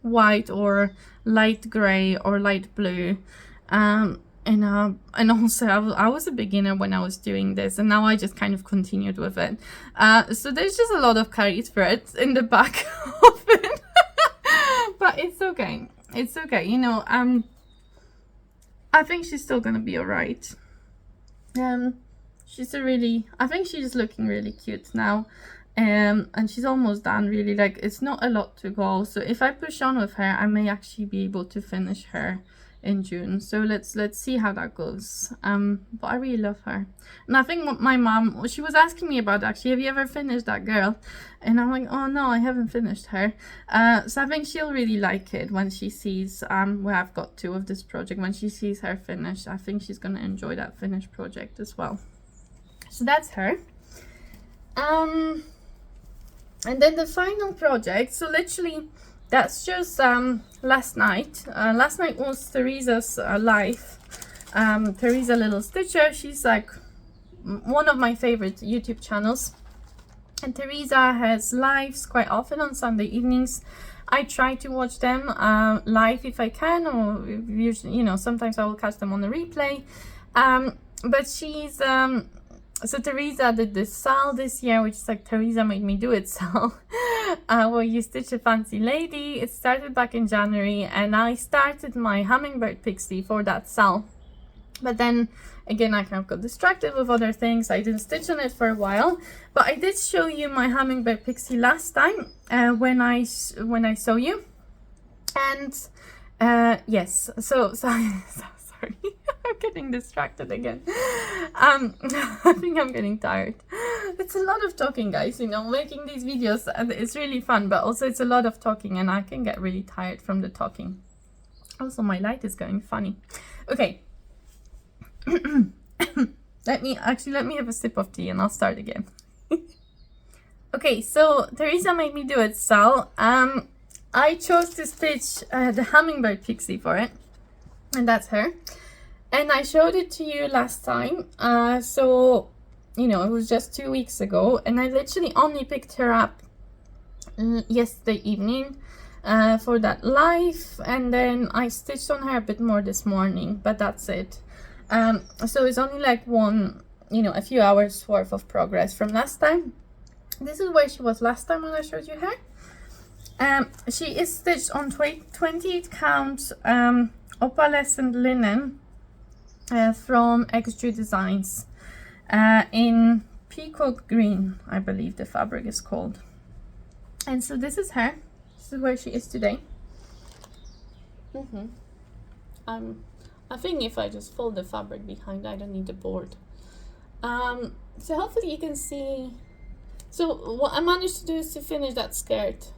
white or light gray or light blue. And also I was a beginner when I was doing this, and now I just kind of continued with it. So there's just a lot of carry threads in the back of it. But it's okay. It's okay. You know, I think she's still gonna be alright. I think she's looking really cute now, and she's almost done, really. Like, it's not a lot to go, so if I push on with her, I may actually be able to finish her in June. So let's see how that goes. But I really love her, and I think my mom, she was asking me about, actually, have you ever finished that girl? And I'm like, oh no, I haven't finished her. So I think she'll really like it when she sees where I've got to with this project. When she sees her finished, I think she's gonna enjoy that finished project as well. So that's her. And then the final project, so literally that's just last night. Last night was Teresa's live. Teresa Little Stitcher, she's like one of my favorite YouTube channels, and Teresa has lives quite often on Sunday evenings. I try to watch them live if I can, or usually, you know, sometimes I will catch them on the replay. But she's so Teresa did this sal this year, which is like Teresa made me do it sal, where you stitch a fancy lady. It started back in January, and I started my Hummingbird Pixie for that sal. But then again, I kind of got distracted with other things. I didn't stitch on it for a while, but I did show you my Hummingbird Pixie last time when I saw you. And yes, so sorry. I'm getting distracted again. I think I'm getting tired. It's a lot of talking, guys, you know, making these videos, and it's really fun, but also it's a lot of talking, and I can get really tired from the talking. Also, my light is going funny. Okay. Let me have a sip of tea and I'll start again. Okay, so Teresa made me do it, Sal. I chose to stitch the Hummingbird Pixie for it, and that's her. And I showed it to you last time, so, you know, it was just 2 weeks ago, and I literally only picked her up yesterday evening for that live, and then I stitched on her a bit more this morning, but that's it. So it's only like a few hours worth of progress from last time. This is where she was last time when I showed you her. She is stitched on 28 count opalescent linen from XG Designs in peacock green, I believe the fabric is called. And so this is her. This is where she is today. I think if I just fold the fabric behind, I don't need the board. So hopefully you can see. So what I managed to do is to finish that skirt.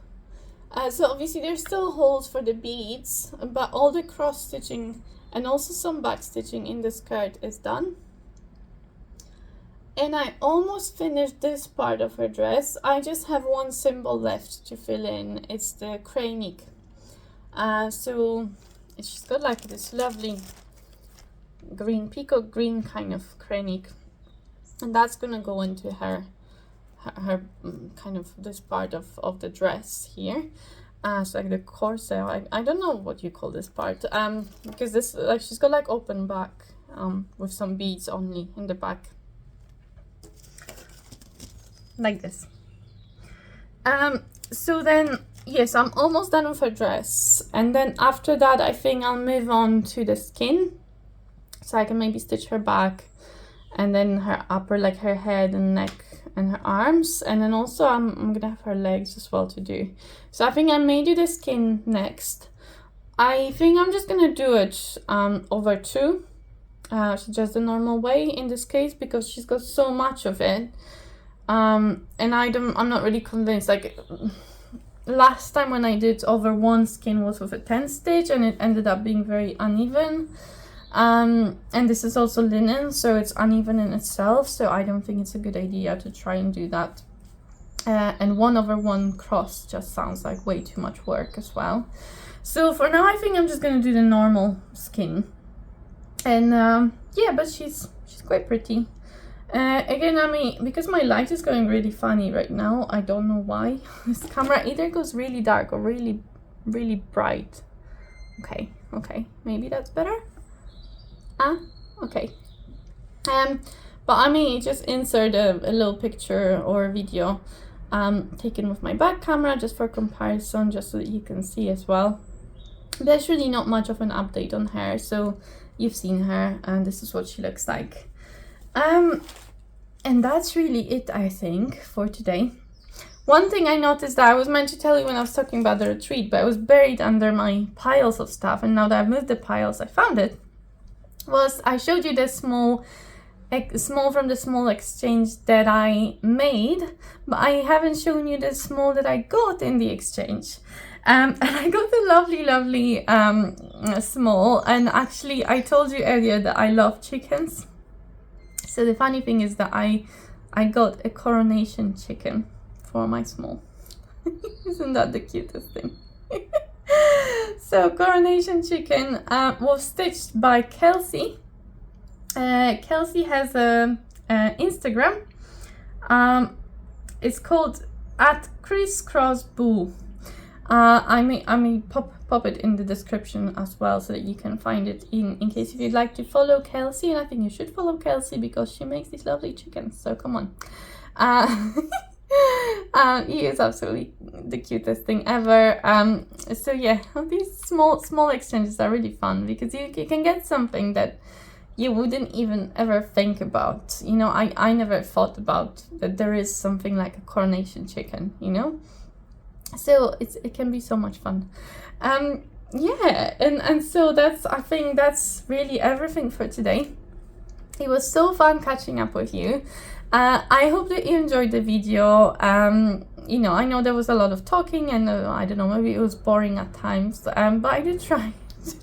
So obviously there's still holes for the beads, but all the cross stitching and also some back stitching in the skirt is done. And I almost finished this part of her dress. I just have one symbol left to fill in. It's the cranic. So she's got like this lovely green, peacock green kind of cranic, and that's gonna go into her kind of this part of the dress here. it's like the corset. I don't know what you call this part. Because this, like, she's got like open back, with some beads only in the back, like this. So then, yes, I'm almost done with her dress, and then after that I think I'll move on to the skin, so I can maybe stitch her back, and then her upper, like her head and neck and her arms, and then also I'm gonna have her legs as well to do. So I think I may do the skin next. I think I'm just gonna do it over two, so just the normal way in this case, because she's got so much of it. And I'm not really convinced. Like last time when I did over one skin was with a 10 stitch, and it ended up being very uneven. And this is also linen, so it's uneven in itself, so I don't think it's a good idea to try and do that. And 1 over 1 cross just sounds like way too much work as well. So for now I think I'm just gonna do the normal skin. And yeah, but she's quite pretty. Again, I mean, because my light is going really funny right now, I don't know why. This camera either goes really dark or really, really bright. Okay, maybe that's better. Okay. But I may just insert a little picture or a video taken with my back camera just for comparison, just so that you can see as well. There's really not much of an update on her, so you've seen her, and this is what she looks like. And that's really it, I think, for today. One thing I noticed that I was meant to tell you when I was talking about the retreat, but it was buried under my piles of stuff, and now that I've moved the piles, I found it. Was I showed you the small from the small exchange that I made, but I haven't shown you the small that I got in the exchange. And I got the lovely small, and actually I told you earlier that I love chickens. So the funny thing is that I got a coronation chicken for my small. Isn't that the cutest thing? So coronation chicken was stitched by Kelsey. Kelsey has a Instagram. It's called @crisscrossboo. I may pop it in the description as well, so that you can find it in case if you'd like to follow Kelsey. And I think you should follow Kelsey because she makes these lovely chickens, so come on. He is absolutely the cutest thing ever. So yeah, these small exchanges are really fun, because you can get something that you wouldn't even ever think about. You know, I never thought about that there is something like a coronation chicken, you know. So it can be so much fun. Yeah, and so I think that's really everything for today. It was so fun catching up with you. I hope that you enjoyed the video. You know, I know there was a lot of talking, and I don't know, maybe it was boring at times, but I did try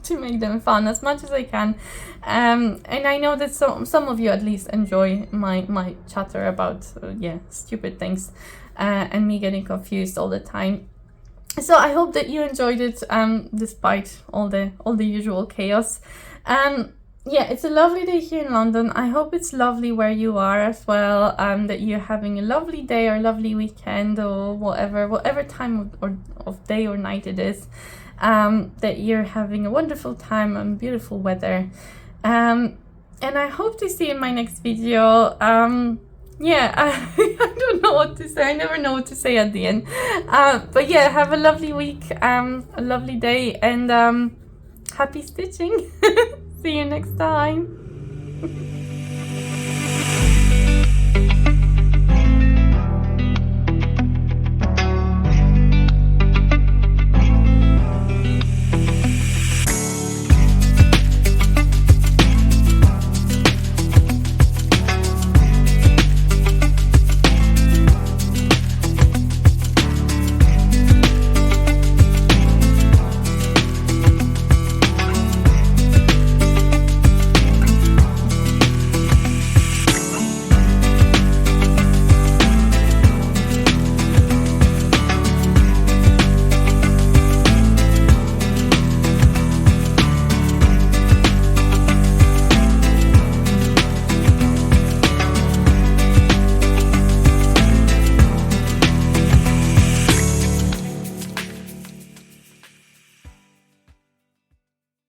to make them fun as much as I can. And I know that some of you at least enjoy my chatter about yeah, stupid things, and me getting confused all the time. So I hope that you enjoyed it, despite all the usual chaos. Yeah, it's a lovely day here in London. I hope it's lovely where you are as well, that you're having a lovely day or lovely weekend, or whatever time of day or night it is, that you're having a wonderful time and beautiful weather. And I hope to see you in my next video. Yeah, I don't know what to say. I never know what to say at the end. But yeah, have a lovely week, a lovely day, and happy stitching. See you next time.